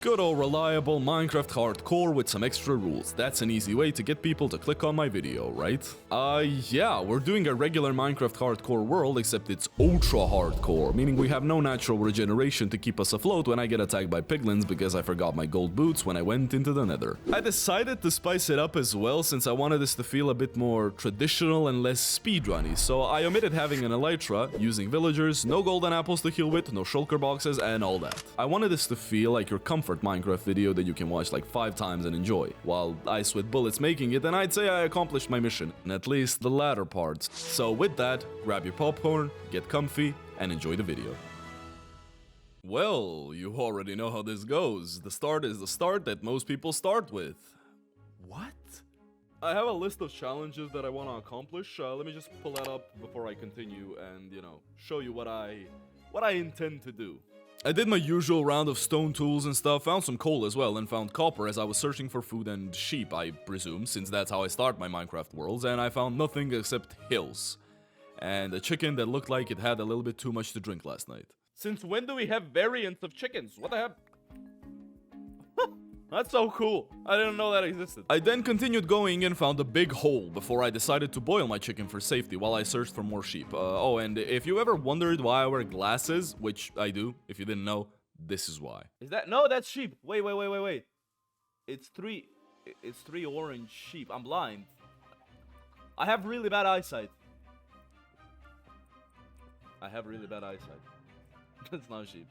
Good old reliable Minecraft hardcore with some extra rules. That's an easy way to get people to click on my video, right? Yeah, we're doing a regular Minecraft hardcore world, except it's ultra hardcore, meaning we have no natural regeneration to keep us afloat when I get attacked by piglins because I forgot my gold boots when I went into the nether. I decided to spice it up as well since I wanted this to feel a bit more traditional and less speedrunny, so I omitted having an elytra, using villagers, no golden apples to heal with, no shulker boxes, and all that. I wanted this to feel like your comfort Minecraft video that you can watch like 5 times and enjoy. While Ice with Bullets making it, then I'd say I accomplished my mission, and at least the latter parts. So with that, grab your popcorn, get comfy, and enjoy the video. Well, you already know how this goes. The start is the start that most people start with. What? I have a list of challenges that I want to accomplish. Let me just pull that up before I continue and, show you what I intend to do. I did my usual round of stone tools and stuff, found some coal as well, and found copper as I was searching for food and sheep, I presume, since that's how I start my Minecraft worlds, and I found nothing except hills. And a chicken that looked like it had a little bit too much to drink last night. Since when do we have variants of chickens? What the heck? That's so cool. I didn't know that existed. I then continued going and found a big hole before I decided to boil my chicken for safety while I searched for more sheep. Oh, and if you ever wondered why I wear glasses, which I do, if you didn't know, this is why. Is that? No, that's sheep. Wait. It's three orange sheep. I'm blind. I have really bad eyesight. That's not sheep.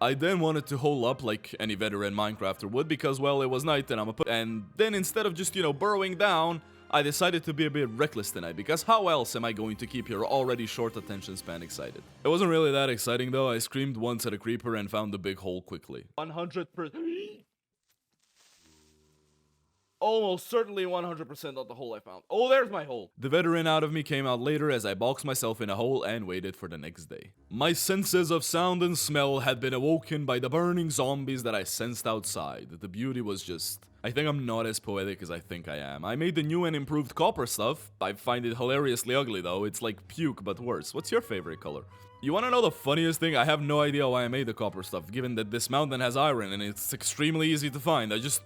I then wanted to hole up like any veteran Minecrafter would because, well, it was night and then instead of just, burrowing down, I decided to be a bit reckless tonight because how else am I going to keep your already short attention span excited? It wasn't really that exciting though. I screamed once at a creeper and found the big hole quickly. 100%. Almost certainly 100% not the hole I found. Oh, there's my hole. The veteran out of me came out later as I boxed myself in a hole and waited for the next day. My senses of sound and smell had been awoken by the burning zombies that I sensed outside. The beauty was just... I think I'm not as poetic as I think I am. I made the new and improved copper stuff. I find it hilariously ugly though. It's like puke but worse. What's your favorite color? You wanna know the funniest thing? I have no idea why I made the copper stuff, given that this mountain has iron and it's extremely easy to find. I just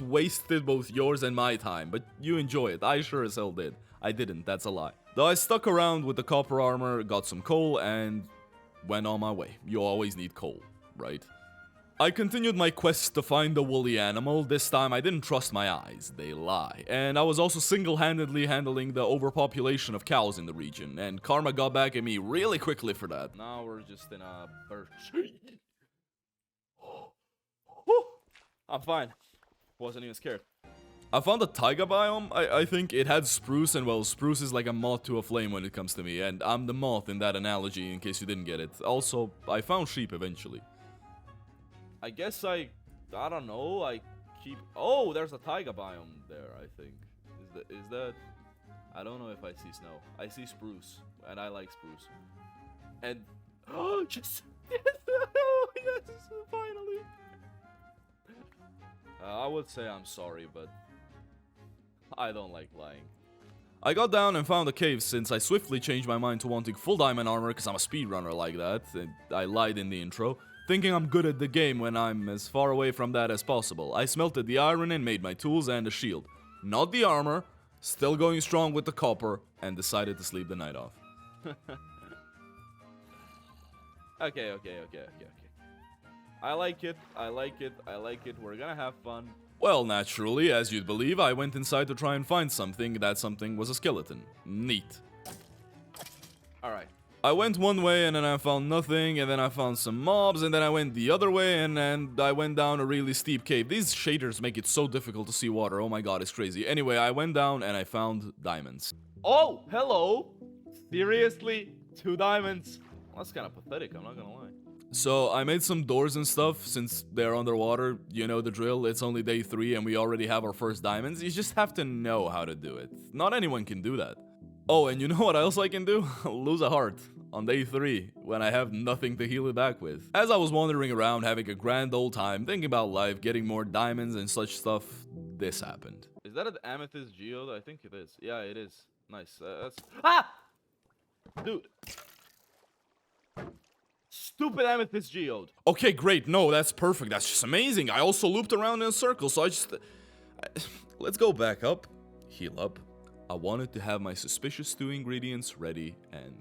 wasted both yours and my time, but you enjoy it. I sure as hell did. I didn't, that's a lie. Though I stuck around with the copper armor, got some coal, and went on my way. You always need coal, right? I continued my quest to find the woolly animal. This time I didn't trust my eyes, they lie. And I was also single-handedly handling the overpopulation of cows in the region, and karma got back at me really quickly for that. Now we're just in a birch. I'm fine. Wasn't even scared. I found a taiga biome. I think it had spruce, and well, spruce is like a moth to a flame when it comes to me, and I'm the moth in that analogy in case you didn't get it. Also, I found sheep eventually. I guess I don't know, I keep... Oh, there's a taiga biome there, I think. Is that... I don't know if I see snow. I see spruce, and I like spruce. And... Oh, just... Yes! Oh, yes, finally! I would say I'm sorry, but I don't like lying. I got down and found a cave since I swiftly changed my mind to wanting full diamond armor because I'm a speedrunner like that, and I lied in the intro, thinking I'm good at the game when I'm as far away from that as possible. I smelted the iron and made my tools and a shield. Not the armor, still going strong with the copper, and decided to sleep the night off. Okay. I like it, we're gonna have fun. Well, naturally, as you'd believe, I went inside to try and find something. That something was a skeleton. Neat. Alright. I went one way and then I found nothing, and then I found some mobs, and then I went the other way, and I went down a really steep cave. These shaders make it so difficult to see water. Oh my god, it's crazy. Anyway, I went down and I found diamonds. Oh, hello! Seriously? 2 diamonds? Well, that's kind of pathetic, I'm not gonna lie. So I made some doors and stuff since they're underwater. You know the drill, it's only day 3 and we already have our first diamonds. You just have to know how to do it. Not anyone can do that. Oh, and you know what else I can do? Lose a heart on day 3 when I have nothing to heal it back with. As I was wandering around having a grand old time, thinking about life, getting more diamonds and such stuff, this happened. Is that an amethyst geode? I think it is. Yeah, it is. Nice. That's... Ah! Dude. Stupid amethyst geode. Okay, great. No, that's perfect. That's just amazing. I also looped around in a circle, so let's go back up. Heal up. I wanted to have my suspicious stew ingredients ready and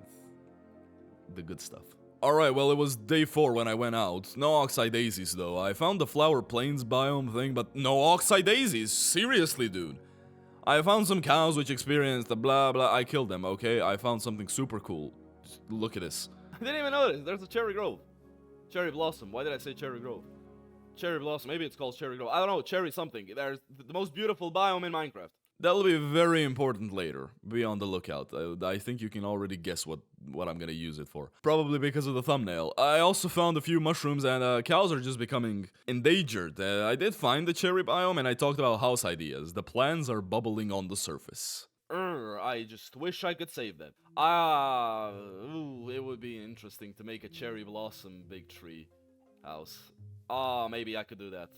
the good stuff. Alright, well, it was day 4 when I went out. No oxeye daisies, though. I found the flower plains biome thing, but no oxeye daisies. Seriously, dude. I found some cows which experienced the blah blah. I killed them, okay? I found something super cool. Just look at this. I didn't even notice. There's a cherry grove. Cherry blossom. Why did I say cherry grove? Cherry blossom. Maybe it's called cherry grove. I don't know. Cherry something. There's the most beautiful biome in Minecraft. That'll be very important later. Be on the lookout. I think you can already guess what I'm gonna use it for. Probably because of the thumbnail. I also found a few mushrooms and cows are just becoming endangered. I did find the cherry biome and I talked about house ideas. The plans are bubbling on the surface. I just wish I could save them. It would be interesting to make a cherry blossom big tree house. Maybe I could do that.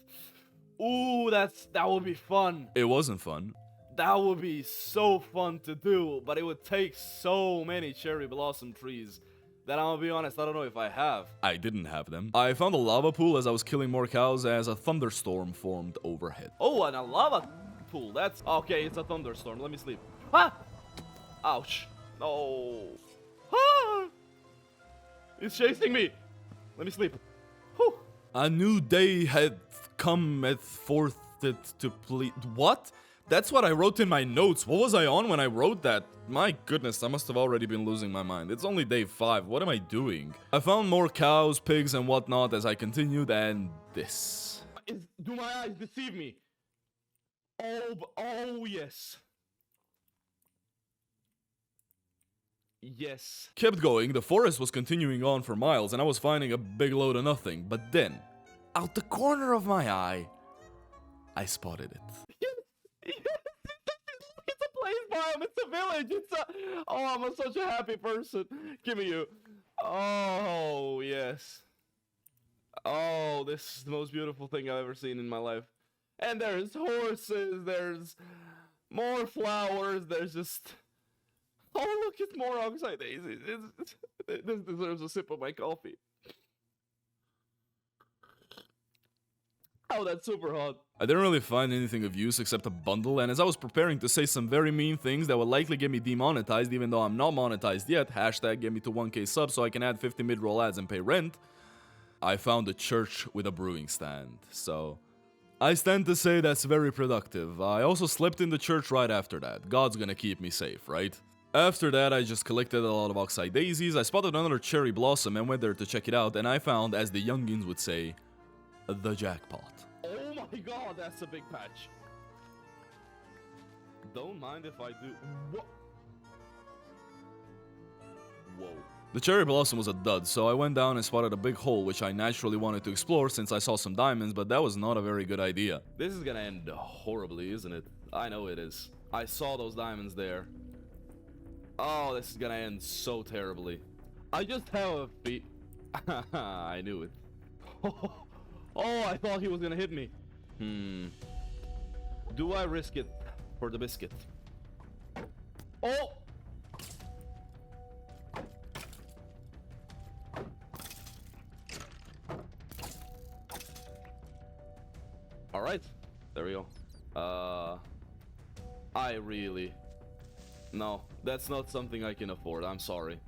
Ooh, that would be fun. It wasn't fun. That would be so fun to do, but it would take so many cherry blossom trees that I'm gonna be honest, I don't know if I have. I didn't have them. I found a lava pool as I was killing more cows as a thunderstorm formed overhead. Oh, and a lava pool. That's okay, it's a thunderstorm. Let me sleep. Ah! Ouch. No. Ah! It's chasing me. Let me sleep. Whew. A new day had come at forth to plead. What? That's what I wrote in my notes. What was I on when I wrote that? My goodness, I must have already been losing my mind. It's only day 5. What am I doing? I found more cows, pigs, and whatnot as I continued, and this. Do my eyes deceive me? Oh yes. Yes. Kept going, the forest was continuing on for miles, and I was finding a big load of nothing. But then, out the corner of my eye, I spotted it. It's a place biome, it's a village, I'm such a happy person. Give me you. Oh, yes. Oh, this is the most beautiful thing I've ever seen in my life. And there's horses, there's more flowers, there's just... Oh, look, it's more oxeye daisies. This deserves a sip of my coffee. Oh, that's super hot. I didn't really find anything of use except a bundle, and as I was preparing to say some very mean things that would likely get me demonetized even though I'm not monetized yet, hashtag get me to 1k subs so I can add 50 mid-roll ads and pay rent, I found a church with a brewing stand, so... I stand to say that's very productive. I also slept in the church right after that. God's gonna keep me safe, right? After that, I just collected a lot of oxeye daisies, I spotted another cherry blossom and went there to check it out, and I found, as the youngins would say, the jackpot. Oh my god, that's a big patch. Don't mind if I do. What? Whoa. The cherry blossom was a dud, so I went down and spotted a big hole which I naturally wanted to explore since I saw some diamonds, but that was not a very good idea. This is gonna end horribly, isn't it? I know it is. I saw those diamonds there. Oh, this is gonna end so terribly. I just have a feet. I knew it. Oh, I thought he was gonna hit me. Do I risk it for the biscuit? Oh! Alright, there we go. I really... No, that's not something I can afford, I'm sorry.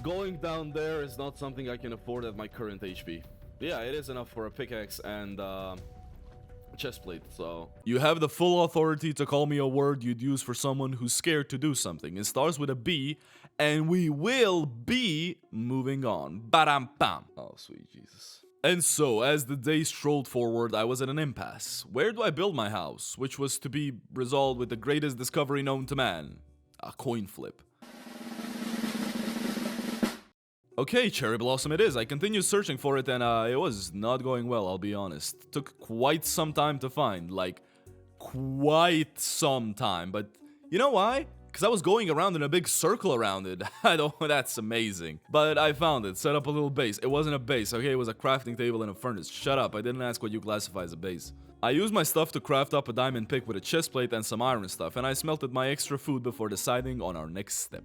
Going down there is not something I can afford at my current HP. Yeah, it is enough for a pickaxe and chestplate, so... You have the full authority to call me a word you'd use for someone who's scared to do something. It starts with a B, and we will be moving on. Ba-dam-bam. Oh, sweet Jesus. And so, as the day strolled forward, I was at an impasse. Where do I build my house? Which was to be resolved with the greatest discovery known to man. A coin flip. Okay, cherry blossom it is. I continued searching for it and it was not going well, I'll be honest. Took quite some time to find, like, quite some time. But you know why? Because I was going around in a big circle around it. I don't know, that's amazing. But I found it, set up a little base. It wasn't a base, okay? It was a crafting table and a furnace. Shut up, I didn't ask what you classify as a base. I used my stuff to craft up a diamond pick with a chest plate and some iron stuff, and I smelted my extra food before deciding on our next step.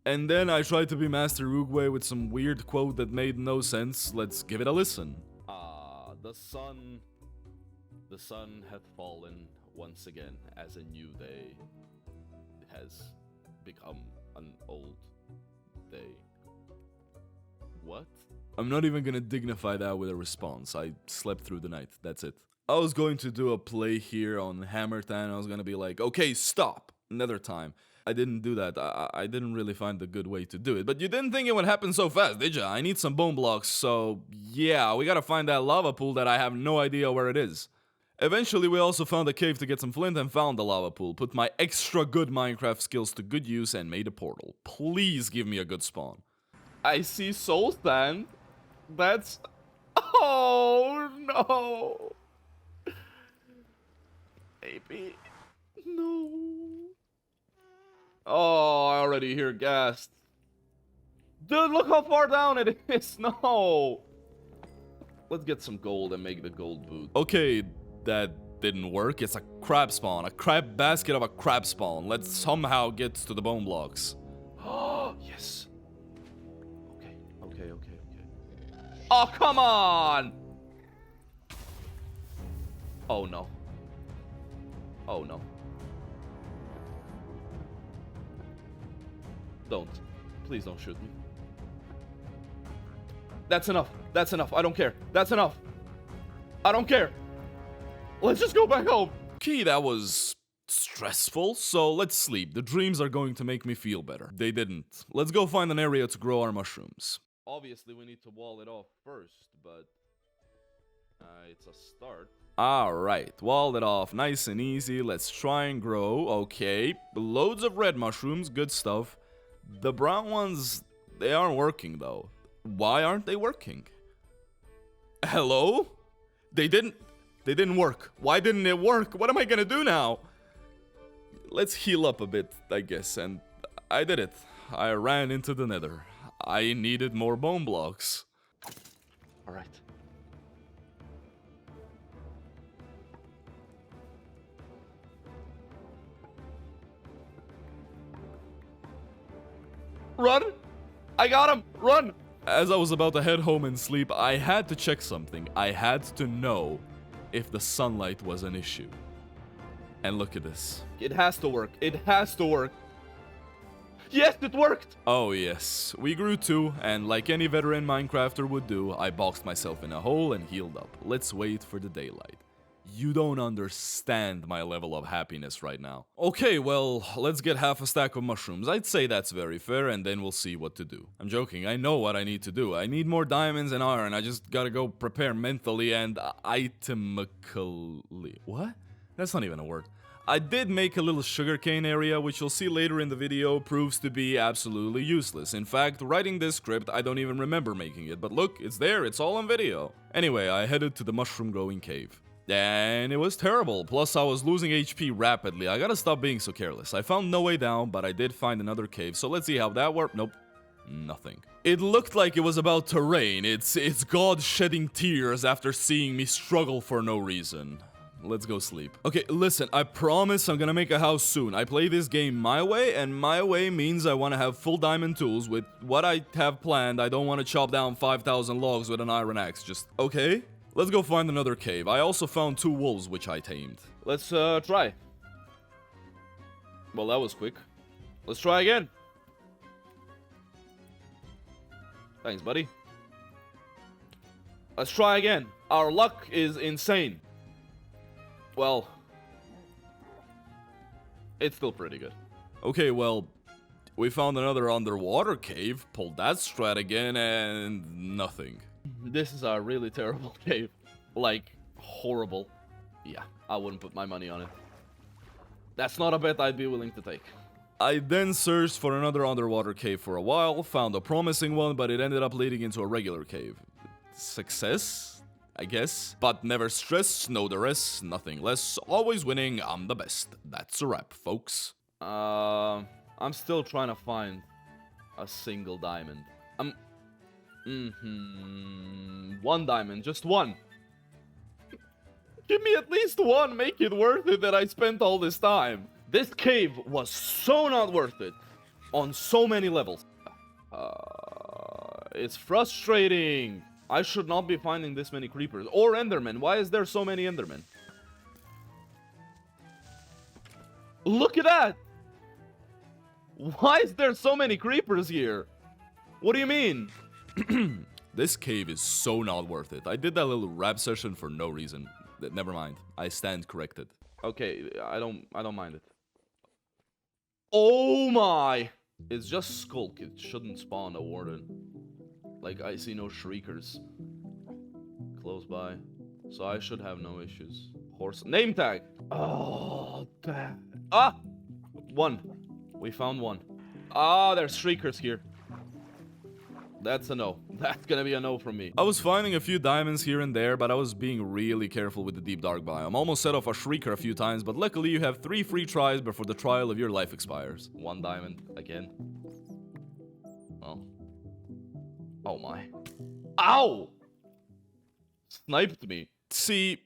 And then I tried to be Master Uguay with some weird quote that made no sense. Let's give it a listen. The sun hath fallen once again as a new day has become an old day. What? I'm not even gonna dignify that with a response. I slept through the night. That's it. I was going to do a play here on Hammertown. I was gonna be like, okay, stop. Another time. I didn't do that. I didn't really find a good way to do it. But you didn't think it would happen so fast, did ya? I need some bone blocks, so yeah, we gotta find that lava pool that I have no idea where it is. Eventually, we also found a cave to get some flint and found the lava pool. Put my extra good Minecraft skills to good use and made a portal. Please give me a good spawn. I see soul sand. That's... Oh, no. Maybe. No. Oh, I already hear ghast. Dude, look how far down it is. No. Let's get some gold and make the gold boot. Okay, that didn't work. It's a crab spawn. A crab basket of a crab spawn. Let's somehow get to the bone blocks. Oh, yes. Okay. Oh, come on! Oh, no. Oh, no. Don't. Please don't shoot me. That's enough. That's enough. I don't care. That's enough. I don't care. Let's just go back home. Okay, that was stressful, so let's sleep. The dreams are going to make me feel better. They didn't. Let's go find an area to grow our mushrooms. Obviously, we need to wall it off first, but it's a start. Alright, walled it off nice and easy. Let's try and grow. Okay, loads of red mushrooms, good stuff. The brown ones, they aren't working though. Why aren't they working? Hello? They didn't work. Why didn't it work? What am I gonna do now? Let's heal up a bit, I guess, and I did it. I ran into the nether. I needed more bone blocks. Alright. Run! I got him! Run! As I was about to head home and sleep, I had to check something. I had to know if the sunlight was an issue. And look at this. It has to work. It has to work. Yes, it worked! Oh yes, we grew too, and like any veteran Minecrafter would do, I boxed myself in a hole and healed up. Let's wait for the daylight. You don't understand my level of happiness right now. Okay, well, let's get half a stack of mushrooms. I'd say that's very fair, and then we'll see what to do. I'm joking, I know what I need to do. I need more diamonds and iron. I just gotta go prepare mentally and itemically. What? That's not even a word. I did make a little sugarcane area, which you'll see later in the video proves to be absolutely useless. In fact, writing this script, I don't even remember making it, but look, it's there, it's all on video. Anyway, I headed to the mushroom growing cave. And it was terrible, plus I was losing HP rapidly. I gotta stop being so careless. I found no way down, but I did find another cave, so let's see how that worked. Nope, nothing. It looked like it was about to rain. It's God shedding tears after seeing me struggle for no reason. Let's go sleep. Okay, listen, I promise I'm gonna make a house soon. I play this game my way, and my way means I want to have full diamond tools. With what I have planned, I don't want to chop down 5,000 logs with an iron axe. Just, okay? Let's go find another cave. I also found 2 wolves, which I tamed. Let's, try. Well, that was quick. Let's try again. Thanks, buddy. Let's try again. Our luck is insane. Well, it's still pretty good. Okay, well, we found another underwater cave, pulled that strat again, and nothing. This is a really terrible cave. Like, horrible. Yeah, I wouldn't put my money on it. That's not a bet I'd be willing to take. I then searched for another underwater cave for a while, found a promising one, but it ended up leading into a regular cave. Success? I guess. But never stress, no duress, nothing less. Always winning, I'm the best. That's a wrap, folks. I'm still trying to find a single diamond. One diamond, just one. Give me at least one, make it worth it that I spent all this time. This cave was so not worth it. On so many levels. It's frustrating. I should not be finding this many creepers. Or endermen. Why is there so many endermen? Look at that! Why is there so many creepers here? What do you mean? This cave is so not worth it. I did that little rap session for no reason. Never mind. I stand corrected. Okay, I don't mind it. Oh my! It's just Skulk. It shouldn't spawn a warden. Like, I see no shriekers close by. So I should have no issues. Horse. Name tag! Oh, damn. Ah! One. We found one. Ah, there's shriekers here. That's a no. That's gonna be a no from me. I was finding a few diamonds here and there, but I was being really careful with the deep dark biome. Almost set off a shrieker a few times, but luckily you have 3 free tries before the trial of your life expires. 1 diamond again. Oh. Oh my. Ow! Sniped me. See,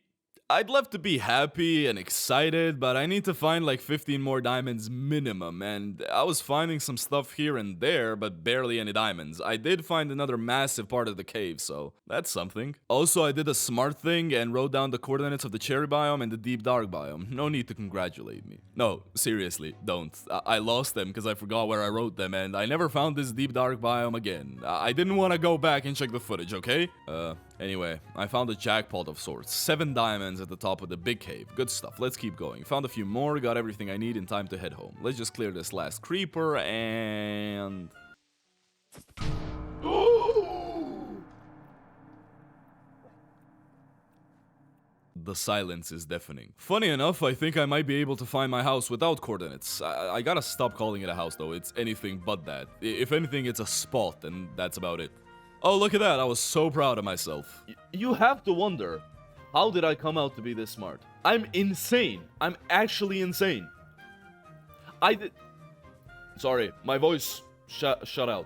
I'd love to be happy and excited, but I need to find like 15 more diamonds minimum, and I was finding some stuff here and there, but barely any diamonds. I did find another massive part of the cave, so that's something. Also, I did a smart thing and wrote down the coordinates of the cherry biome and the deep dark biome. No need to congratulate me. No, seriously, don't. I lost them because I forgot where I wrote them, and I never found this deep dark biome again. I didn't want to go back and check the footage, okay? Anyway, I found a jackpot of sorts. 7 diamonds at the top of the big cave. Good stuff. Let's keep going. Found a few more, got everything I need in time to head home. Let's just clear this last creeper and... The silence is deafening. Funny enough, I think I might be able to find my house without coordinates. I gotta stop calling it a house though. It's anything but that. If anything, it's a spot, and that's about it. Oh, look at that. I was so proud of myself. You have to wonder, how did I come out to be this smart? I'm insane. I'm actually insane. Sorry, my voice shut out.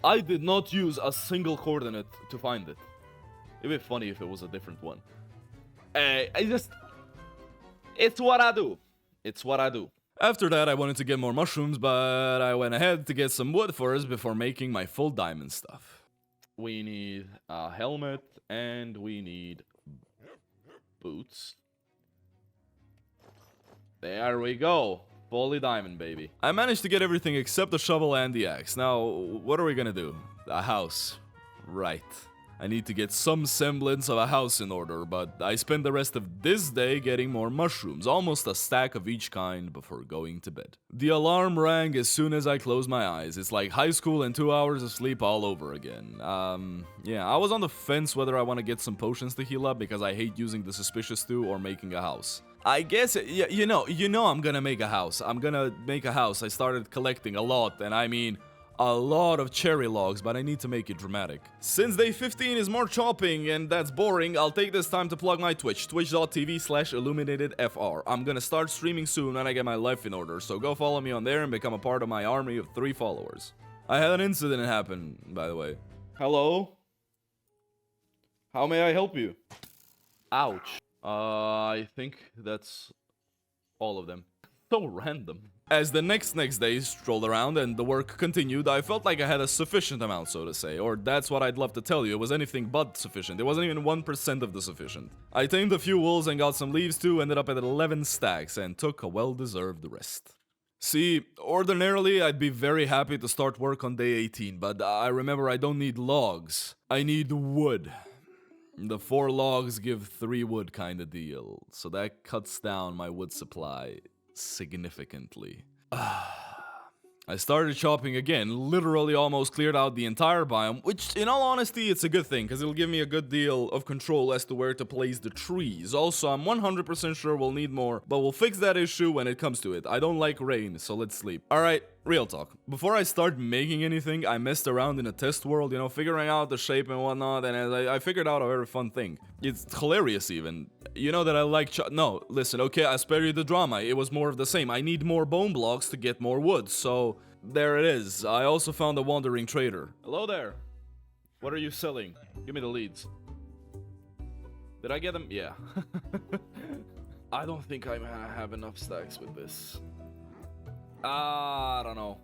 I did not use a single coordinate to find it. It'd be funny if it was a different one. It's what I do. It's what I do. After that, I wanted to get more mushrooms, but I went ahead to get some wood first before making my full diamond stuff. We need a helmet, and we need boots. There we go. Fully diamond, baby. I managed to get everything except the shovel and the axe. Now, what are we gonna do? A house. Right. I need to get some semblance of a house in order, but I spent the rest of this day getting more mushrooms, almost a stack of each kind before going to bed. The alarm rang as soon as I closed my eyes. It's like high school and 2 hours of sleep all over again. Yeah, I was on the fence whether I want to get some potions to heal up because I hate using the suspicious stew or making a house. I guess, you know I'm gonna make a house. I'm gonna make a house. I started collecting a lot, and I mean... a lot of cherry logs, but I need to make it dramatic. Since day 15 is more chopping and that's boring, I'll take this time to plug my Twitch, twitch.tv/illuminatedfr. I'm gonna start streaming soon when I get my life in order, so go follow me on there and become a part of my army of 3 followers. I had an incident happen, by the way. Hello? How may I help you? Ouch. I think that's all of them. So random. As the next day strolled around and the work continued, I felt like I had a sufficient amount, so to say, or that's what I'd love to tell you. It was anything but sufficient. It wasn't even 1% of the sufficient. I tamed a few wolves and got some leaves too, ended up at 11 stacks, and took a well-deserved rest. See, ordinarily I'd be very happy to start work on day 18, but I remember I don't need logs. I need wood. The 4 logs give 3 wood kinda deal, so that cuts down my wood supply significantly. I started chopping again, literally almost cleared out the entire biome, which in all honesty it's a good thing because it'll give me a good deal of control as to where to place the trees. Also, I'm 100% sure we'll need more, but we'll fix that issue when it comes to it. I don't like rain, so let's sleep. Alright, real talk. Before I start making anything, I messed around in a test world, you know, figuring out the shape and whatnot, and I figured out a very fun thing. It's hilarious even. You know that I like no, listen, okay, I spare you the drama. It was more of the same. I need more bone blocks to get more wood, so there it is. I also found a wandering trader. Hello there. What are you selling? Give me the leads. Did I get them? Yeah. I don't think I have enough stacks with this. I don't know.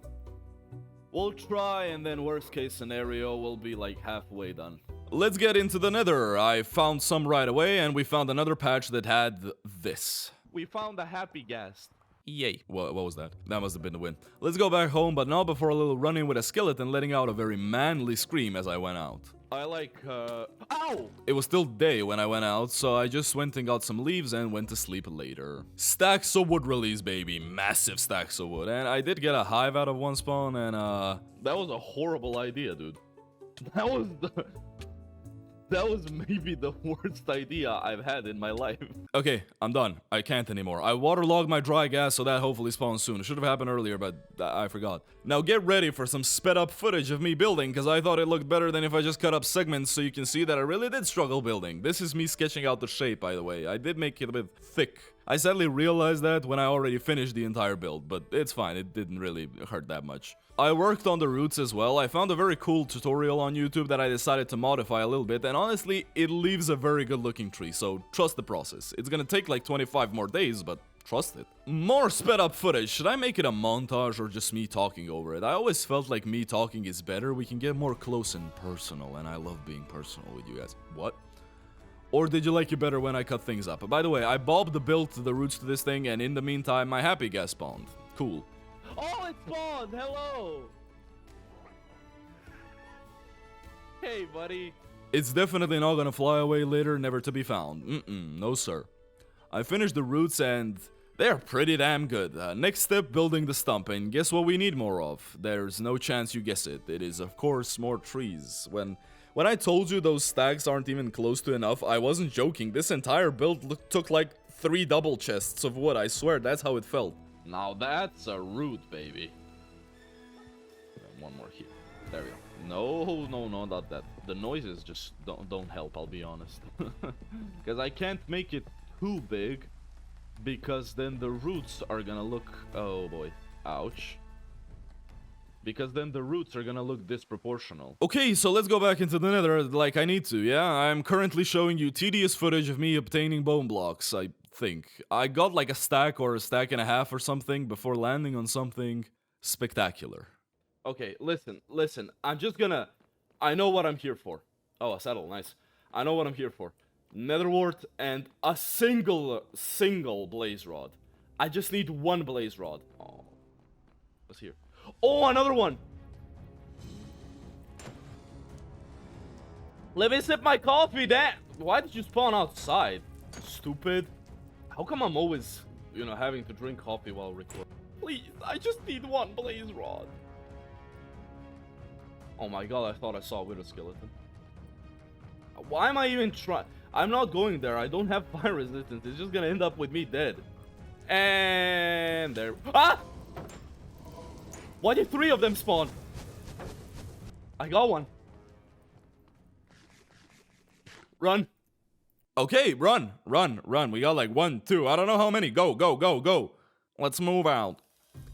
We'll try, and then worst case scenario, we'll be like halfway done. Let's get into the nether. I found some right away, and we found another patch that had this. We found a happy guest. Yay. What was that? That must have been the win. Let's go back home, but not before a little running with a skeleton letting out a very manly scream as I went out. I like, ow! It was still day when I went out, so I just went and got some leaves and went to sleep later. Stacks of wood release, baby. Massive stacks of wood. And I did get a hive out of one spawn, and, that was a horrible idea, dude. That was maybe the worst idea I've had in my life. Okay, I'm done. I can't anymore. I waterlogged my dry gas, so that hopefully spawns soon. It should have happened earlier, but I forgot. Now get ready for some sped up footage of me building, because I thought it looked better than if I just cut up segments so you can see that I really did struggle building. This is me sketching out the shape, by the way. I did make it a bit thick. I sadly realized that when I already finished the entire build, but it's fine, it didn't really hurt that much. I worked on the roots as well. I found a very cool tutorial on YouTube that I decided to modify a little bit, and honestly, it leaves a very good looking tree, so trust the process. It's gonna take like 25 more days, but trust it. More sped up footage. Should I make it a montage or just me talking over it? I always felt like me talking is better. We can get more close and personal, and I love being personal with you guys. What? Or did you like it better when I cut things up? By the way, I bobbed the build to the roots to this thing, and in the meantime, my happy gas spawned. Cool. Oh, it spawned! Hello! Hey, buddy. It's definitely not gonna fly away later, never to be found. No sir. I finished the roots, and they're pretty damn good. Next step, building the stump, and guess what we need more of? There's no chance you guess it. It is, of course, more trees. When I told you those stacks aren't even close to enough, I wasn't joking. This entire build took like 3 double chests of wood. I swear, that's how it felt. Now that's a root, baby. One more here. There we go. No, not that. The noises just don't help, I'll be honest. Because I can't make it too big, because then the roots are gonna look... Oh boy. Ouch. Because then the roots are gonna look disproportional. Okay, so let's go back into the nether like I need to, yeah? I'm currently showing you tedious footage of me obtaining bone blocks, I think. I got like a stack or a stack and a half or something before landing on something spectacular. Okay, listen, I'm just gonna... I know what I'm here for. Oh, a saddle, nice. I know what I'm here for. Nether wart and a single blaze rod. I just need one blaze rod. Oh, what's here? Oh, another one! Let me sip my coffee, damn! Why did you spawn outside? Stupid. How come I'm always, having to drink coffee while recording? Please, I just need one blaze rod. Oh my god, I thought I saw a widow skeleton. Why am I even trying? I'm not going there. I don't have fire resistance. It's just gonna end up with me dead. And there... Ah! Why did 3 of them spawn? I got one. Run. Okay, run. We got like 1, 2. I don't know how many. Go. Let's move out.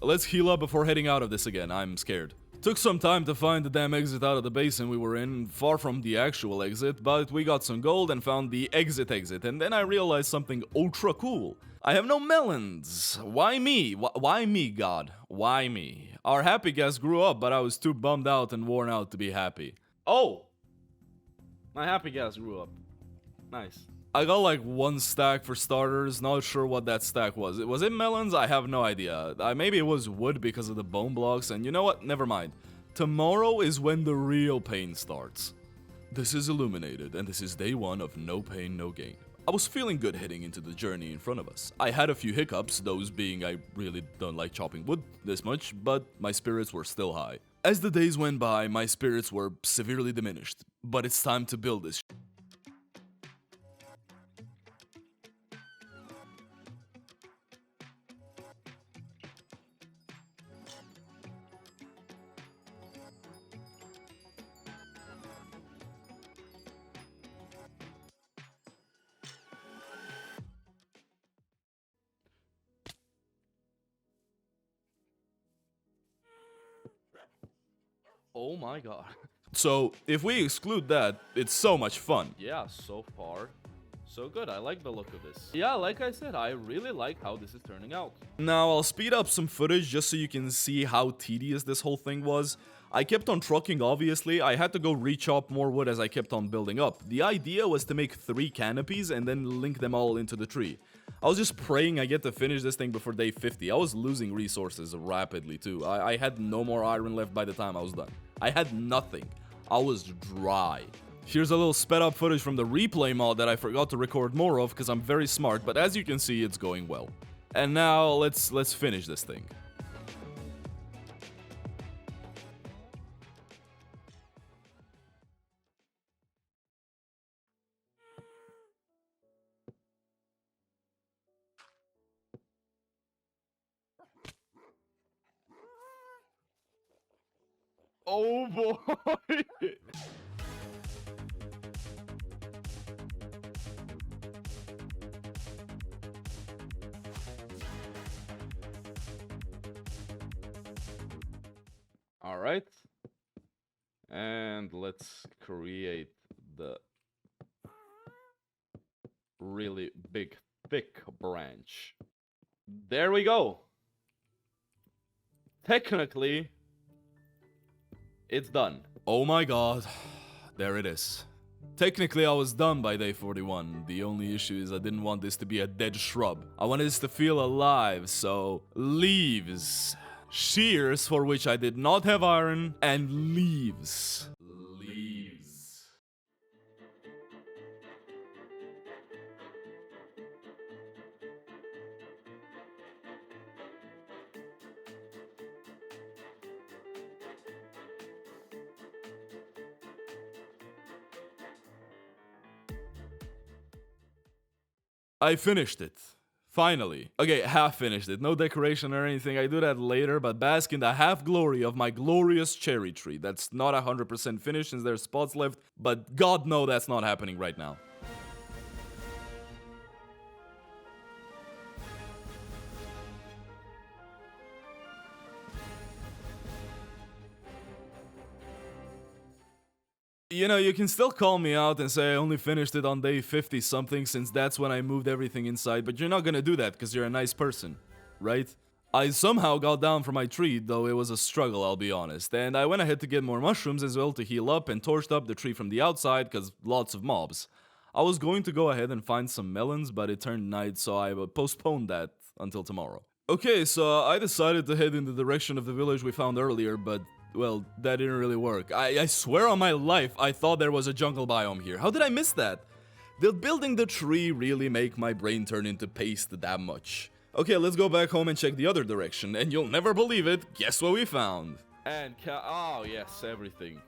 Let's heal up before heading out of this again. I'm scared. Took some time to find the damn exit out of the basin we were in, far from the actual exit, but we got some gold and found the exit, and then I realized something ultra cool. I have no melons. Why me? Why me, God? Why me? Our happy guest grew up, but I was too bummed out and worn out to be happy. Oh! My happy guest grew up. Nice. I got like 1 stack for starters, not sure what that stack was. Was it melons? I have no idea. Maybe it was wood because of the bone blocks, and you know what? Never mind. Tomorrow is when the real pain starts. This is Illuminated, and this is day 1 of No Pain, No Gain. I was feeling good heading into the journey in front of us. I had a few hiccups, those being I really don't like chopping wood this much, but my spirits were still high. As the days went by, my spirits were severely diminished, but it's time to build this. Oh my god. So, if we exclude that, it's so much fun. Yeah, so far, So good, I like the look of this. Yeah, like I said, I really like how this is turning out. Now, I'll speed up some footage just so you can see how tedious this whole thing was. I kept on trucking, obviously. I had to go re-chop more wood as I kept on building up. The idea was to make 3 canopies and then link them all into the tree. I was just praying I get to finish this thing before day 50. I was losing resources rapidly, too. I had no more iron left by the time I was done. I had nothing. I was dry. Here's a little sped up footage from the replay mod that I forgot to record more of because I'm very smart, but as you can see, it's going well. And now, let's finish this thing. Oh boy! Alright. And let's create the really big, thick branch. There we go. Technically, it's done. Oh my god. There it is. Technically, I was done by day 41. The only issue is I didn't want this to be a dead shrub. I wanted this to feel alive, so leaves. Shears, for which I did not have iron, and leaves. Leaves. I finished it. Finally. Okay, half finished it. No decoration or anything. I do that later, but bask in the half glory of my glorious cherry tree. That's not 100% finished since there's spots left, but God no, that's not happening right now. You know, you can still call me out and say I only finished it on day 50 something since that's when I moved everything inside, but you're not gonna do that because you're a nice person, right? I somehow got down from my tree, though it was a struggle, I'll be honest, and I went ahead to get more mushrooms as well to heal up and torched up the tree from the outside because lots of mobs. I was going to go ahead and find some melons, but it turned night, so I postponed that until tomorrow. Okay, so I decided to head in the direction of the village we found earlier, but well, that didn't really work. I swear on my life, I thought there was a jungle biome here. How did I miss that? Did building the tree really make my brain turn into paste that much? Okay, let's go back home and check the other direction, and you'll never believe it. Guess what we found? And oh yes, everything's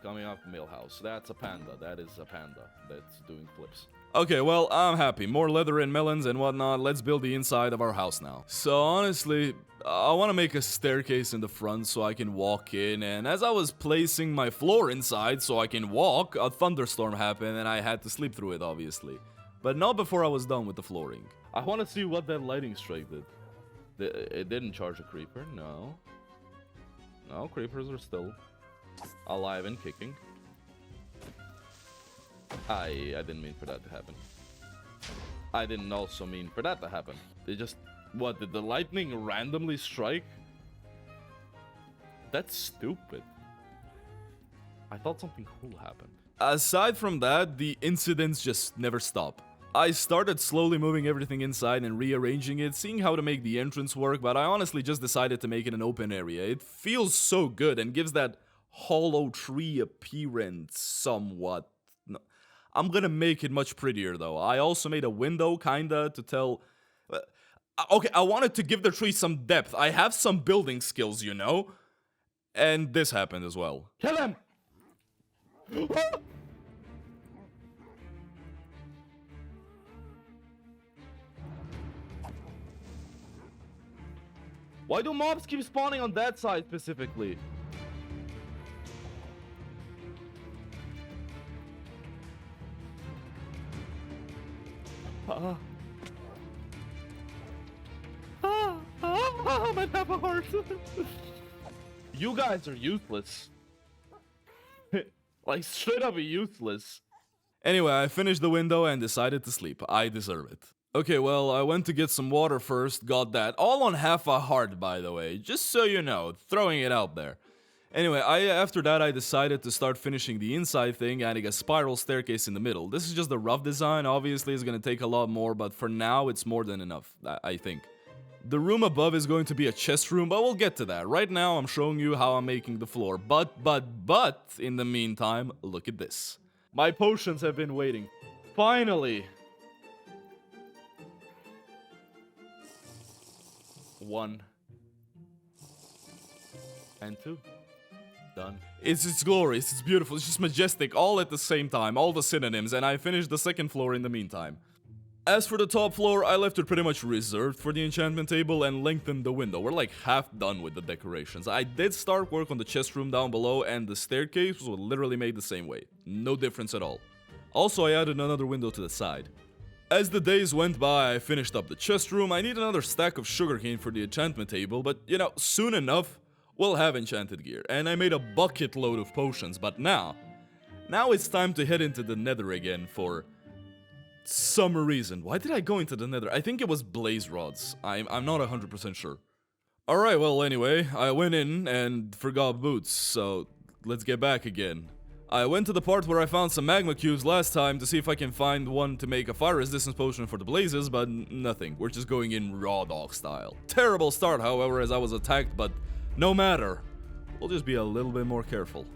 coming up Millhouse. That's a panda. That is a panda that's doing flips. Okay, well, I'm happy. More leather and melons and whatnot. Let's build the inside of our house now. So honestly, I want to make a staircase in the front so I can walk in, and as I was placing my floor inside so I can walk, a thunderstorm happened and I had to sleep through it, obviously. But not before I was done with the flooring. I want to see what that lightning strike did. It didn't charge a creeper, no. No, creepers are still alive and kicking. I didn't mean for that to happen. I didn't also mean for that to happen. They just... What, did the lightning randomly strike? That's stupid. I thought something cool happened. Aside from that, the incidents just never stop. I started slowly moving everything inside and rearranging it, seeing how to make the entrance work, but I honestly just decided to make it an open area. It feels so good and gives that hollow tree appearance somewhat. No, I'm gonna make it much prettier though. I also made a window kinda to tell... Okay, I wanted to give the tree some depth. I have some building skills, you know? And this happened as well. Kill him! Why do mobs keep spawning on that side specifically? I might have a heart. You guys are useless. Like, straight up useless. Anyway, I finished the window and decided to sleep. I deserve it. Okay, well, I went to get some water first, got that. All on half a heart, by the way, just so you know, throwing it out there. Anyway, after that I decided to start finishing the inside thing, adding a spiral staircase in the middle. This is just the rough design, obviously it's gonna take a lot more, but for now it's more than enough, I think. The room above is going to be a chest room, but we'll get to that. Right now I'm showing you how I'm making the floor, but, in the meantime, look at this. My potions have been waiting. Finally! 1 and 2. Done. It's glorious, it's beautiful, it's just majestic, all at the same time, all the synonyms, and I finished the second floor in the meantime. As for the top floor, I left it pretty much reserved for the enchantment table and lengthened the window. We're like half done with the decorations. I did start work on the chest room down below, and the staircase was literally made the same way. No difference at all. Also, I added another window to the side. As the days went by, I finished up the chest room. I need another stack of sugarcane for the enchantment table, but you know, soon enough, we'll have enchanted gear. And I made a bucket load of potions, but now it's time to head into the nether again for some reason. Why did I go into the nether? I think it was blaze rods. I'm not 100% sure. Alright, well anyway, I went in and forgot boots, so let's get back again. I went to the part where I found some magma cubes last time to see if I can find one to make a fire resistance potion for the blazes, but nothing. We're just going in raw dog style. Terrible start, however, as I was attacked, but no matter. We'll just be a little bit more careful.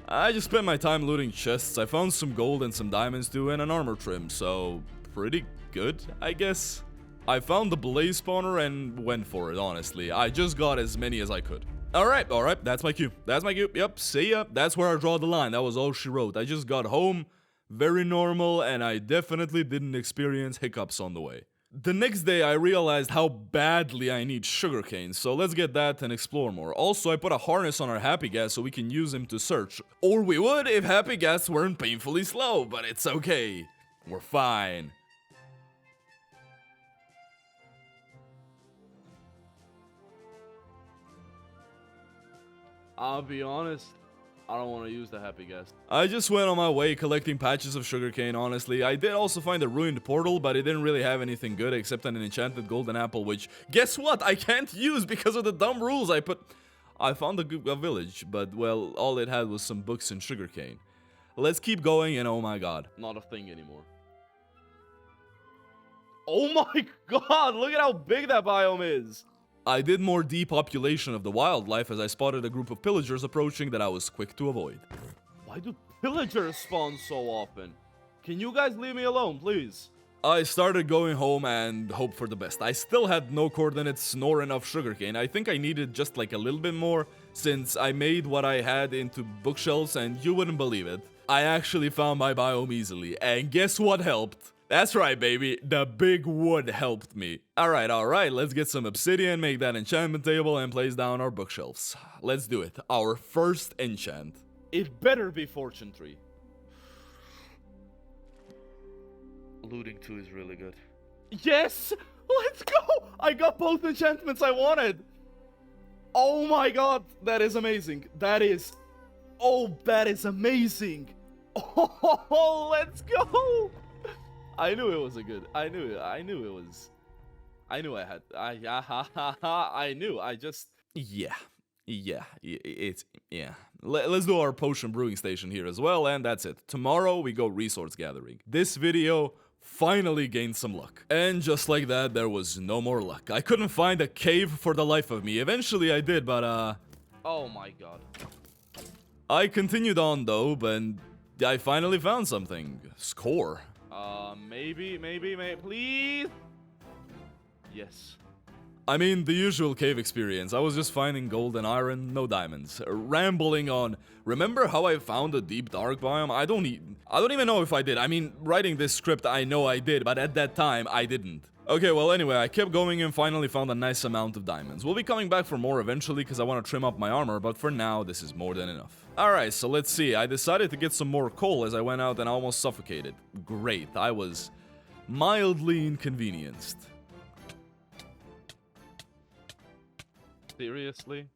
I just spent my time looting chests. I found some gold and some diamonds too, and an armor trim, so pretty good, I guess. I found the blaze spawner and went for it, honestly. I just got as many as I could. Alright, that's my cue. That's my cue. Yep, see ya. That's where I draw the line. That was all she wrote. I just got home, very normal, and I definitely didn't experience hiccups on the way. The next day, I realized how badly I need sugarcane, so let's get that and explore more. Also, I put a harness on our Happy Gas so we can use him to search. Or we would if Happy Gas weren't painfully slow, but it's okay. We're fine. I'll be honest, I don't want to use the Happy Gas. I just went on my way collecting patches of sugarcane, honestly. I did also find a ruined portal, but it didn't really have anything good except an enchanted golden apple, which, guess what? I can't use because of the dumb rules I put. I found a village, but, well, all it had was some books and sugarcane. Let's keep going, and oh my god. Not a thing anymore. Oh my god, look at how big that biome is! I did more depopulation of the wildlife as I spotted a group of pillagers approaching that I was quick to avoid. Why do pillagers spawn so often? Can you guys leave me alone, please? I started going home and hoped for the best. I still had no coordinates nor enough sugarcane. I think I needed just like a little bit more since I made what I had into bookshelves and you wouldn't believe it. I actually found my biome easily, and guess what helped? That's right, baby. The big wood helped me. Alright, let's get some obsidian, make that enchantment table, and place down our bookshelves. Let's do it. Our first enchant. It better be fortune tree. Looting 2 is really good. Yes! Let's go! I got both enchantments I wanted! Oh my god, that is amazing. That is... Oh, that is amazing! Oh, let's go! I knew it was a good. I knew it was. I knew I had. I knew. I just. Yeah. It's yeah. Let's do our potion brewing station here as well, and that's it. Tomorrow we go resource gathering. This video finally gained some luck, and just like that, there was no more luck. I couldn't find a cave for the life of me. Eventually I did, but oh my god. I continued on though, but I finally found something. Score. Maybe, please? Yes. I mean, the usual cave experience. I was just finding gold and iron, no diamonds. Rambling on. Remember how I found a deep dark biome? I don't even know if I did. I mean, writing this script, I know I did, but at that time, I didn't. Okay, well, anyway, I kept going and finally found a nice amount of diamonds. We'll be coming back for more eventually because I want to trim up my armor, but for now, this is more than enough. Alright, so let's see. I decided to get some more coal as I went out and almost suffocated. Great, I was mildly inconvenienced. Seriously?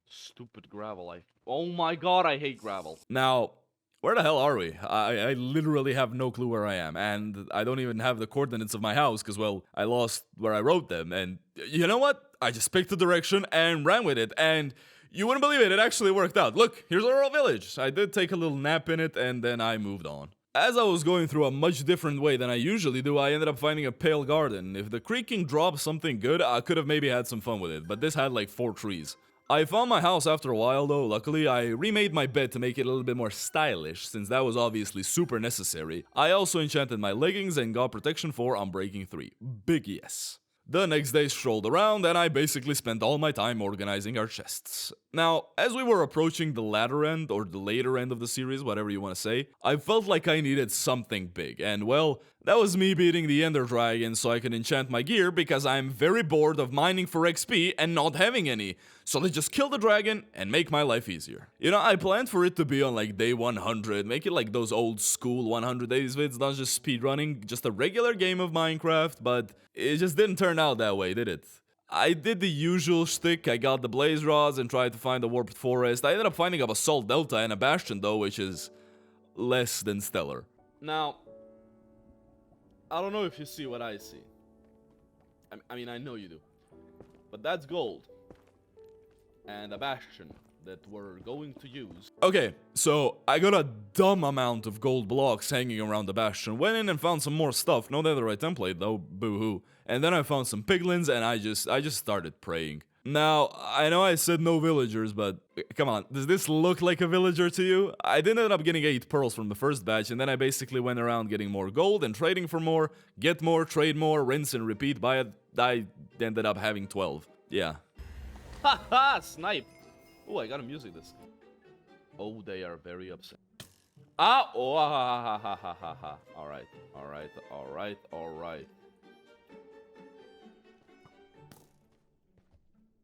Stupid gravel, Oh my god, I hate gravel. Now, where the hell are we? I literally have no clue where I am, and I don't even have the coordinates of my house, because, well, I lost where I wrote them, and you know what? I just picked the direction and ran with it, and you wouldn't believe it, it actually worked out. Look, here's our old village. I did take a little nap in it, and then I moved on. As I was going through a much different way than I usually do, I ended up finding a pale garden. If the creaking dropped something good, I could have maybe had some fun with it, but this had like 4 trees. I found my house after a while though. Luckily, I remade my bed to make it a little bit more stylish, since that was obviously super necessary. I also enchanted my leggings and got protection 4 on breaking 3. Big yes. The next day strolled around and I basically spent all my time organizing our chests. Now, as we were approaching the latter end, or the later end of the series, whatever you want to say, I felt like I needed something big, and well, that was me beating the Ender Dragon so I could enchant my gear because I'm very bored of mining for XP and not having any. So let's just kill the dragon and make my life easier. You know, I planned for it to be on like day 100, make it like those old school 100 days vids, not just speedrunning, just a regular game of Minecraft, but it just didn't turn out that way, did it? I did the usual shtick. I got the blaze rods and tried to find the warped forest. I ended up finding a basalt delta and a bastion though, which is less than stellar. Now, I don't know if you see what I see. I mean, I know you do. But that's gold. And a bastion that we're going to use. Okay, so I got a dumb amount of gold blocks hanging around the bastion. Went in and found some more stuff. No netherite template though, boo-hoo. And then I found some piglins and I just started praying. Now, I know I said no villagers, but come on, does this look like a villager to you? I did end up getting 8 pearls from the first batch, and then I basically went around getting more gold and trading for more, get more, trade more, rinse and repeat. By it, I ended up having 12. Yeah. Haha, snipe! Oh, I got a music disc. Oh, they are very upset. Ah! Oh, ha ha ha ha ha ha. Alright, alright, alright, alright.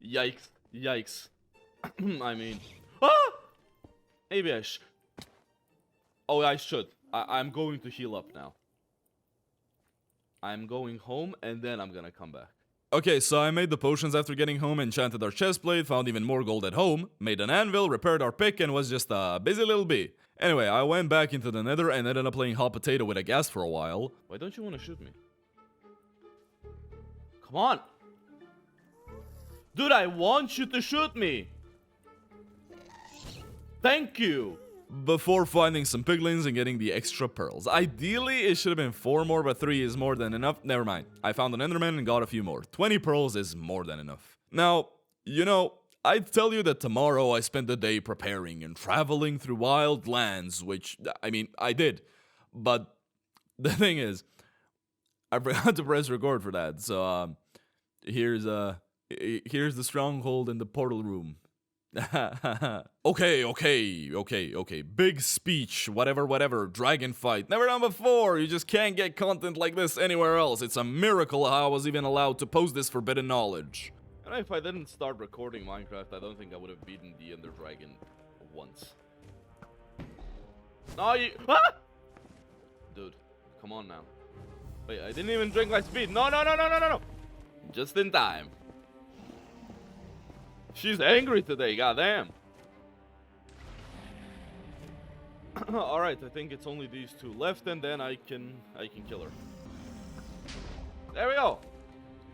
Yikes. Yikes. I mean... Ah! Maybe I should... Oh, I should. I'm going to heal up now. I'm going home, and then I'm gonna come back. Okay, so I made the potions after getting home, enchanted our chestplate, found even more gold at home, made an anvil, repaired our pick, and was just a busy little bee. Anyway, I went back into the nether and ended up playing hot potato with a ghast for a while. Why don't you want to shoot me? Come on! Dude, I want you to shoot me! Thank you! Before finding some piglins and getting the extra pearls. Ideally, it should have been 4 more, but 3 is more than enough. Never mind. I found an enderman and got a few more. 20 pearls is more than enough. Now, you know, I'd tell you that tomorrow I spent the day preparing and traveling through wild lands, which, I mean, I did. But the thing is, I forgot to press record for that. So, here's the stronghold in the portal room. Okay. Big speech, whatever, dragon fight. Never done before. You just can't get content like this anywhere else. It's a miracle how I was even allowed to post this forbidden knowledge. And if I didn't start recording Minecraft, I don't think I would have beaten the Ender Dragon once. No, you... Ah! Dude, come on now. Wait, I didn't even drink my speed. No. Just in time. She's angry today, goddamn. Alright, I think it's only these 2 left, and then I can kill her. There we go.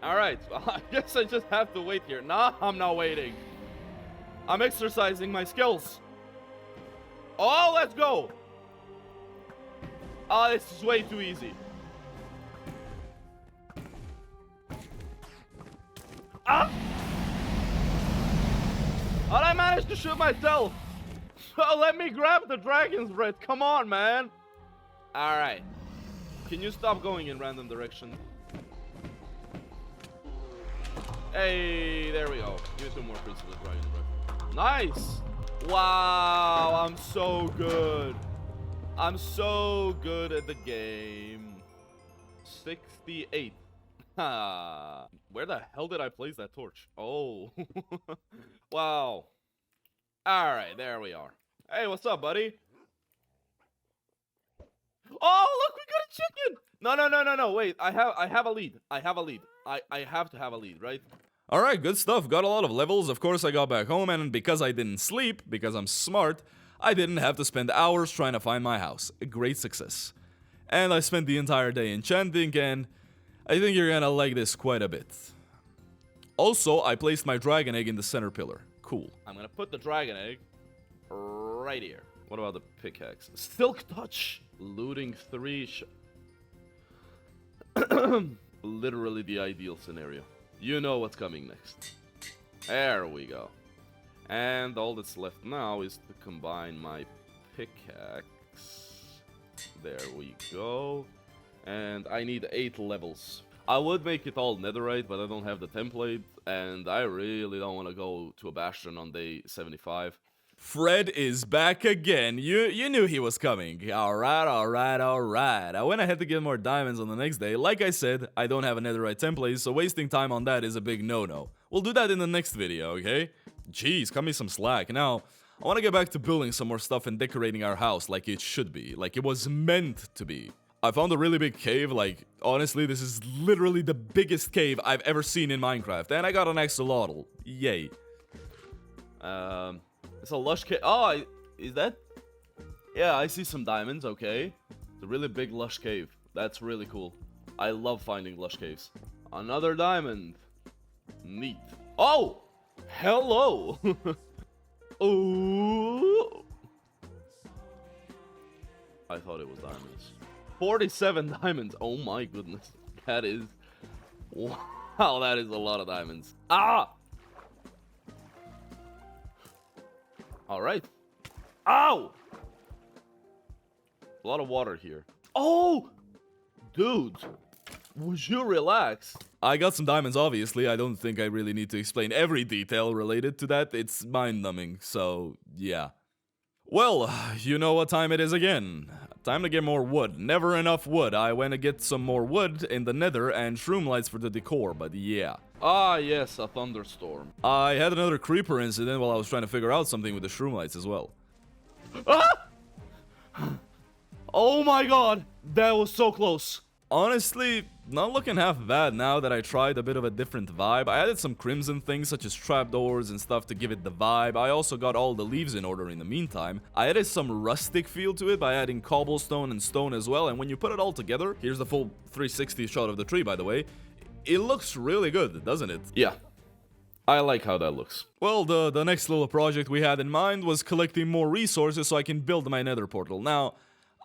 Alright, well, I guess I just have to wait here. Nah, I'm not waiting. I'm exercising my skills. Oh, let's go. Oh, this is way too easy. Ah! How'd I manage to shoot myself? Oh, let me grab the dragon's breath. Come on, man. Alright. Can you stop going in random directions? Hey, there we go. Give me 2 more pieces of dragon's breath. Nice. Wow, I'm so good. I'm so good at the game. 68. Where the hell did I place that torch? Oh. Wow. Alright, there we are. Hey, what's up, buddy? Oh, look, we got a chicken! No, wait. I have a lead. I have to have a lead, right? Alright, good stuff. Got a lot of levels. Of course, I got back home, and because I didn't sleep, because I'm smart, I didn't have to spend hours trying to find my house. A great success. And I spent the entire day enchanting, and I think you're gonna like this quite a bit. Also, I placed my dragon egg in the center pillar. Cool. I'm gonna put the dragon egg right here. What about the pickaxe? Silk touch! Looting 3 literally the ideal scenario. You know what's coming next. There we go. And all that's left now is to combine my pickaxe. There we go. And I need 8 levels. I would make it all netherite, but I don't have the template, and I really don't want to go to a bastion on day 75. Fred is back again. You knew he was coming. Alright. I went ahead to get more diamonds on the next day. Like I said, I don't have a netherite template, so wasting time on that is a big no-no. We'll do that in the next video, okay? Jeez, cut me some slack. Now, I want to get back to building some more stuff and decorating our house like it should be. Like it was meant to be. I found a really big cave. Like, honestly, this is literally the biggest cave I've ever seen in Minecraft. And I got an axolotl. Yay. It's a lush cave. Oh, is that? Yeah, I see some diamonds, okay. It's a really big lush cave. That's really cool. I love finding lush caves. Another diamond. Neat. Oh! Hello! Ooh! I thought it was diamonds. 47 diamonds. Oh my goodness. That is... Wow, that is a lot of diamonds. Ah! Alright. Ow! A lot of water here. Oh! Dude! Would you relax? I got some diamonds, obviously. I don't think I really need to explain every detail related to that. It's mind-numbing, so yeah. Well, you know what time it is again. Time to get more wood. Never enough wood. I went to get some more wood in the nether and shroom lights for the decor, but yeah. Ah, yes, a thunderstorm. I had another creeper incident while I was trying to figure out something with the shroom lights as well. Ah! Oh my god, that was so close. Honestly, not looking half bad now that I tried a bit of a different vibe. I added some crimson things such as trapdoors and stuff to give it the vibe. I also got all the leaves in order in the meantime. I added some rustic feel to it by adding cobblestone and stone as well. And when you put it all together, here's the full 360 shot of the tree, by the way. It looks really good, doesn't it? Yeah. I like how that looks. Well, the next little project we had in mind was collecting more resources so I can build my nether portal. Now,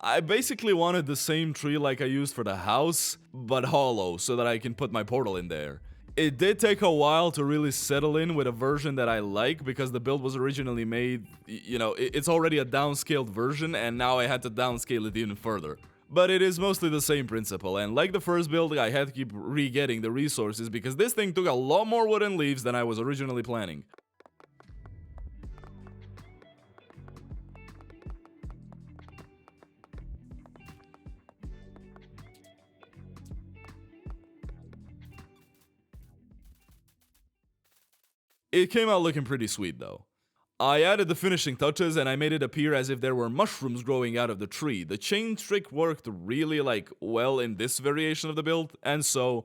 I basically wanted the same tree like I used for the house, but hollow, so that I can put my portal in there. It did take a while to really settle in with a version that I like, because the build was originally made, you know, it's already a downscaled version, and now I had to downscale it even further. But it is mostly the same principle, and like the first build, I had to keep re-getting the resources, because this thing took a lot more wood and leaves than I was originally planning. It came out looking pretty sweet though. I added the finishing touches and I made it appear as if there were mushrooms growing out of the tree. The chain trick worked really well in this variation of the build, and so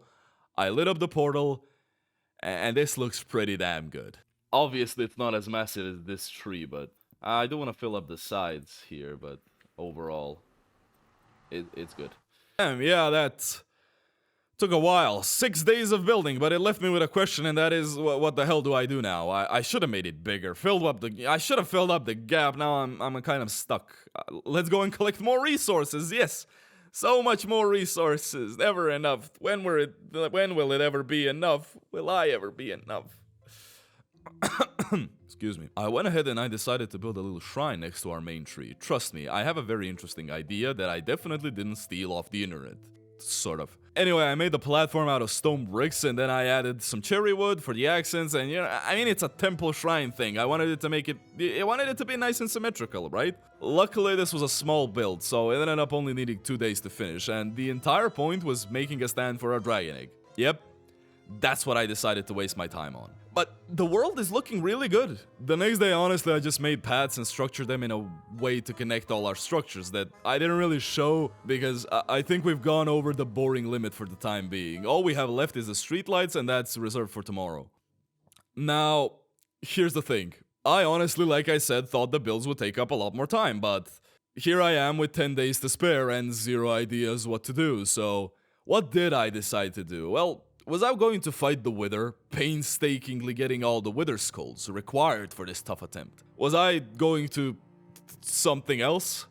I lit up the portal and this looks pretty damn good. Obviously it's not as massive as this tree, but I do want to fill up the sides here, but overall it's good. Damn, yeah, that took a while. 6 days of building, but it left me with a question, and that is, what the hell do I do now? I should have made it bigger. I should have filled up the gap. Now I'm kind of stuck. Let's go and collect more resources. Yes, so much more resources. Never enough. When will it ever be enough? Will I ever be enough? Excuse me. I went ahead and I decided to build a little shrine next to our main tree. Trust me, I have a very interesting idea that I definitely didn't steal off the internet. Sort of. Anyway, I made the platform out of stone bricks, and then I added some cherry wood for the accents, and I mean, it's a temple shrine thing. I wanted it to be nice and symmetrical, right? Luckily, this was a small build, so it ended up only needing 2 days to finish, and the entire point was making a stand for our dragon egg. Yep, that's what I decided to waste my time on. But the world is looking really good. The next day, honestly, I just made paths and structured them in a way to connect all our structures that I didn't really show because I think we've gone over the boring limit for the time being. All we have left is the streetlights, and that's reserved for tomorrow. Now, here's the thing. I honestly, like I said, thought the builds would take up a lot more time, but here I am with 10 days to spare and zero ideas what to do, so what did I decide to do? Well, was I going to fight the Wither, painstakingly getting all the Wither skulls required for this tough attempt? Was I going to something else?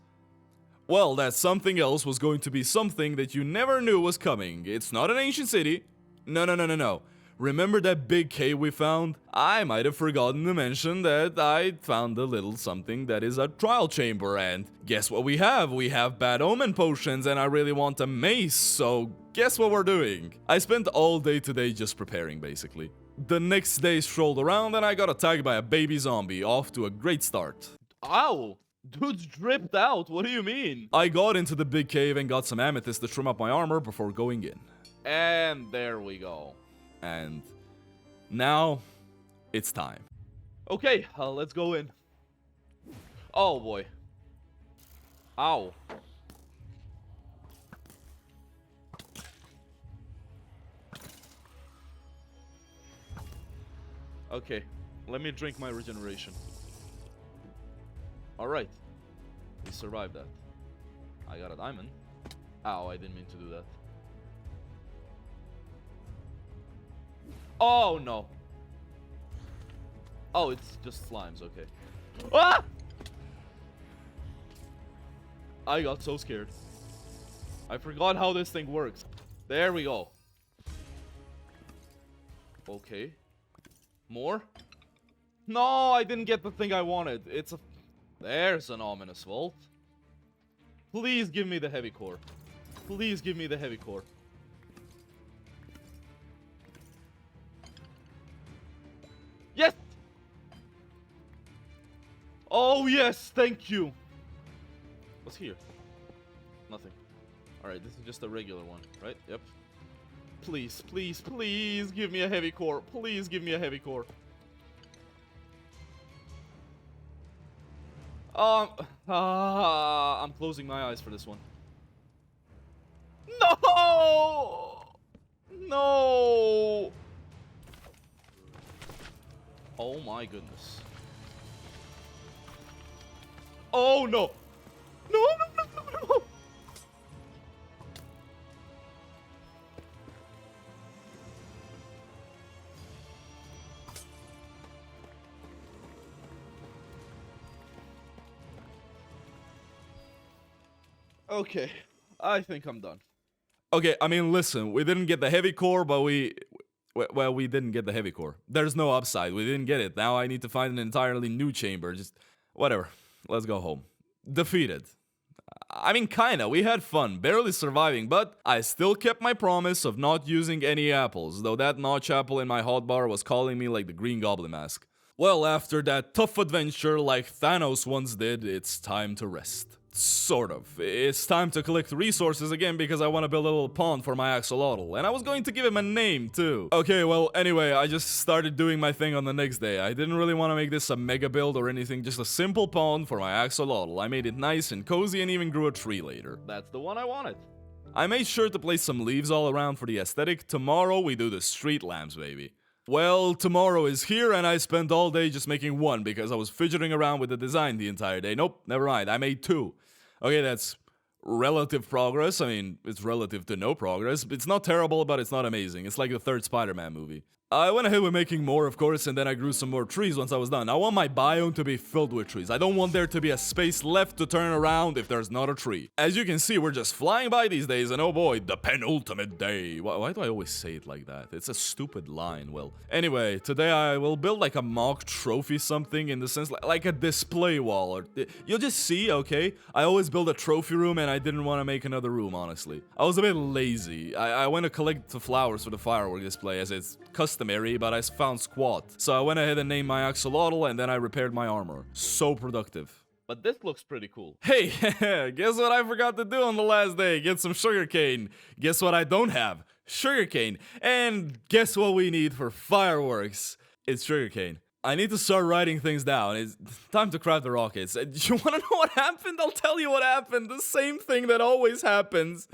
Well, that something else was going to be something that you never knew was coming. It's not an ancient city. No. Remember that big cave we found? I might have forgotten to mention that I found a little something that is a trial chamber, and guess what we have? We have bad omen potions, and I really want a mace, so guess what we're doing? I spent all day today just preparing, basically. The next day strolled around and I got attacked by a baby zombie, off to a great start. Ow! Dude's dripped out, what do you mean? I got into the big cave and got some amethyst to trim up my armor before going in. And there we go. And now it's time. Okay, let's go in. Oh boy. Ow. Okay, let me drink my regeneration. Alright. We survived that. I got a diamond. Ow, I didn't mean to do that. Oh no. Oh, it's just slimes, okay. Ah! I got so scared. I forgot how this thing works. There we go. Okay. More? No, I didn't get the thing I wanted. It's a... There's an ominous vault. Please give me the heavy core. Please give me the heavy core. Yes! Oh yes, thank you. What's here? Nothing. Alright, this is just a regular one, right? Yep. Please, please, please give me a heavy core. Please give me a heavy core. I'm closing my eyes for this one. No! No! Oh my goodness. Oh no! No! Okay, I think I'm done. Okay, I mean, listen, we didn't get the heavy core, but we didn't get the heavy core. There's no upside, we didn't get it. Now I need to find an entirely new chamber, just whatever. Let's go home. Defeated. I mean, kinda, we had fun, barely surviving, but I still kept my promise of not using any apples, though that notch apple in my hotbar was calling me like the Green Goblin mask. Well, after that tough adventure like Thanos once did, it's time to rest. Sort of. It's time to collect resources again because I want to build a little pond for my axolotl, and I was going to give him a name too. Okay, well, anyway, I just started doing my thing on the next day. I didn't really want to make this a mega build or anything, just a simple pond for my axolotl. I made it nice and cozy and even grew a tree later. That's the one I wanted. I made sure to place some leaves all around for the aesthetic. Tomorrow we do the street lamps, baby. Well, tomorrow is here and I spent all day just making one because I was fidgeting around with the design the entire day. Nope, never mind, I made two. Okay, that's relative progress. I mean, it's relative to no progress. It's not terrible, but it's not amazing. It's like the third Spider-Man movie. I went ahead with making more, of course, and then I grew some more trees once I was done. I want my biome to be filled with trees. I don't want there to be a space left to turn around if there's not a tree. As you can see, we're just flying by these days, and oh boy, the penultimate day. Why do I always say it like that? It's a stupid line. Well, anyway, today I will build like a mock trophy something in the sense like a display wall. Or you'll just see, okay? I always build a trophy room, and I didn't want to make another room, honestly. I was a bit lazy. I went to collect the flowers for the firework display as it's customary, but I found squat. So I went ahead and named my axolotl and then I repaired my armor. So productive. But this looks pretty cool. Hey, guess what I forgot to do on the last day? Get some sugarcane. Guess what I don't have? Sugarcane. And guess what we need for fireworks? It's sugarcane. I need to start writing things down. It's time to craft the rockets. You wanna know what happened? I'll tell you what happened. The same thing that always happens.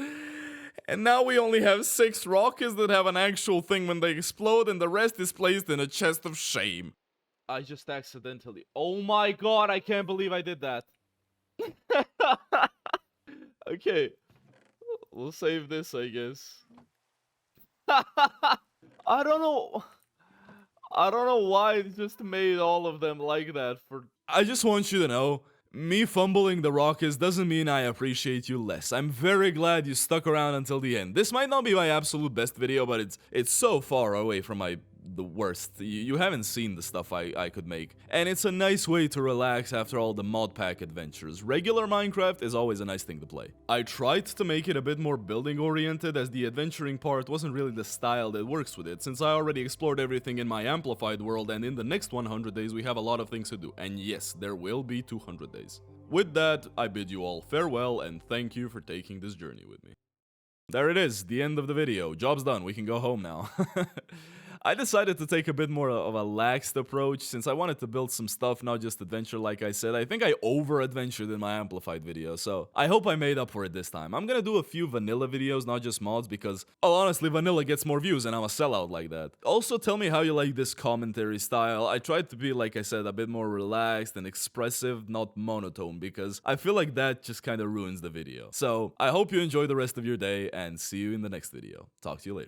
And now we only have 6 rockets that have an actual thing when they explode, and the rest is placed in a chest of shame. I just accidentally. Oh my god, I can't believe I did that. Okay, we'll save this, I guess. I don't know. I don't know why it just made all of them like that for. I just want you to know, me fumbling the rockets doesn't mean I appreciate you less. I'm very glad you stuck around until the end. This might not be my absolute best video, but it's so far away from the worst. You haven't seen the stuff I could make. And it's a nice way to relax after all the mod pack adventures. Regular Minecraft is always a nice thing to play. I tried to make it a bit more building oriented, as the adventuring part wasn't really the style that works with it, since I already explored everything in my amplified world, and in the next 100 days we have a lot of things to do. And yes, there will be 200 days. With that, I bid you all farewell and thank you for taking this journey with me. There it is, the end of the video. Job's done, we can go home now. I decided to take a bit more of a laxed approach since I wanted to build some stuff, not just adventure like I said. I think I over-adventured in my amplified video, so I hope I made up for it this time. I'm gonna do a few vanilla videos, not just mods, because, oh, honestly, vanilla gets more views and I'm a sellout like that. Also, tell me how you like this commentary style. I tried to be, like I said, a bit more relaxed and expressive, not monotone, because I feel like that just kind of ruins the video. So, I hope you enjoy the rest of your day and see you in the next video. Talk to you later.